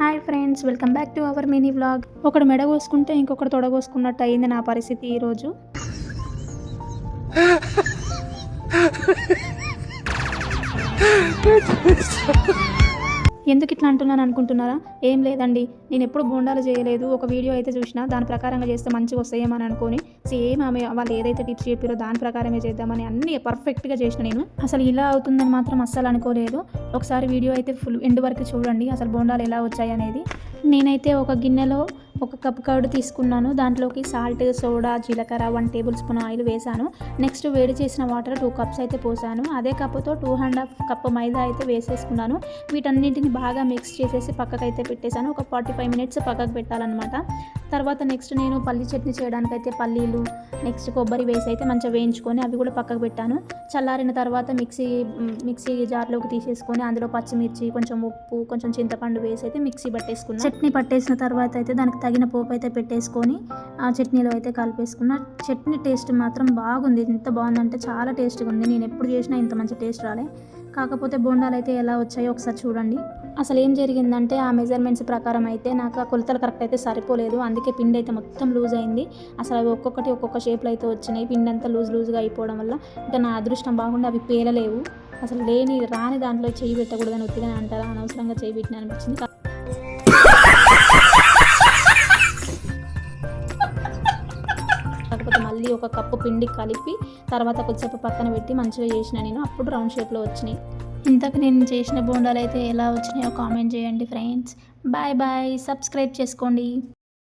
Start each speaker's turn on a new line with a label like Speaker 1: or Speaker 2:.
Speaker 1: Hi friends, welcome back to our mini vlog. ఒకడు మెడ కోసుకుంటే ఇంకొకటి తొడగోసుకున్నట్టు అయింది నా పరిస్థితి ఈరోజు. ఎందుకు ఇట్లా అంటున్నాను అనుకుంటున్నారా? ఏం లేదండి, నేను ఎప్పుడు బోండాలు చేయలేదు. ఒక వీడియో అయితే చూసినా, దాని ప్రకారంగా చేస్తే మంచిగా వస్తాయేమని అనుకొని సేమ్ ఆమె వాళ్ళు ఏదైతే టిప్స్ చెప్పారో దాని ప్రకారమే చేద్దామని అన్నీ పర్ఫెక్ట్గా చేసిన. నేను అసలు ఇలా అవుతుందని మాత్రం అస్సలు అనుకోలేదు. ఒకసారి వీడియో అయితే ఫుల్ ఎండ్ వరకు చూడండి, అసలు బోండాలు ఎలా వచ్చాయి అనేది. నేనైతే ఒక గిన్నెలో 1 కప్ కర్డ్ తీసుకున్నాను. దాంట్లోకి సాల్ట్, సోడా, జీలకర్ర, 1 టేబుల్ స్పూన్ ఆయిల్ వేసాను. నెక్స్ట్ వేడి చేసిన వాటర్ 2 కప్స్ అయితే పోసాను. అదే కప్పుతో 2½ కప్ మైదా అయితే వేసేసుకున్నాను. వీటన్నింటిని బాగా మిక్స్ చేసేసి పక్కకైతే పెట్టేశాను. ఒక 45 మినిట్స్ పక్కకు పెట్టాలన్నమాట. తర్వాత నెక్స్ట్ నేను పల్లి చట్నీ చేయడానికైతే పల్లీలు, నెక్స్ట్ కొబ్బరి వేసి అయితే మంచిగా వేయించుకొని అవి కూడా పక్కకు పెట్టాను. చల్లారిన తర్వాత మిక్సీ జార్లోకి తీసేసుకొని అందులో పచ్చిమిర్చి, కొంచెం ఉప్పు, కొంచెం చింతపండు వేసి అయితే మిక్సీ పట్టేసుకున్నాను. చట్నీ పట్టేసిన తర్వాత అయితే దానికి తగిన పోపు అయితే పెట్టేసుకొని ఆ చట్నీలో అయితే కలిపేసుకున్న. చట్నీ టేస్ట్ మాత్రం బాగుంది. ఎంత బాగుందంటే చాలా టేస్ట్గా ఉంది. నేను ఎప్పుడు చేసినా ఇంత మంచి టేస్ట్ రాలే. కాకపోతే బోండాలు అయితే ఎలా వచ్చాయో ఒకసారి చూడండి. అసలు ఏం జరిగిందంటే ఆ మెజర్మెంట్స్ ప్రకారం అయితే నాకు ఆ కొలతలు కరెక్ట్ అయితే సరిపోలేదు. అందుకే పిండి అయితే మొత్తం లూజ్ అయింది. అసలు అవి ఒక్కొక్క షేప్లో అయితే వచ్చినాయి. పిండి అంతా లూజ్గా అయిపోవడం వల్ల ఇంకా నా అదృష్టం బాగుండి అవి పేలలేవు. అసలు రాని దాంట్లో చెయ్యి పెట్టకూడదని ఒత్తిగానే అంటారా, అనవసరంగా చెయ్యి పెట్టిన అనిపించింది. కాకపోతే మళ్ళీ 1 కప్పు పిండి కలిపి తర్వాత కొద్దిసేపు పక్కన పెట్టి మంచిగా చేసిన నేను. అప్పుడు రౌండ్ షేప్లో వచ్చినాయి. ఇంతకు నేను చేసిన బోండాలు అయితే ఎలా వచ్చినాయో కామెంట్ చేయండి ఫ్రెండ్స్. బాయ్ బాయ్, సబ్స్క్రైబ్ చేసుకోండి.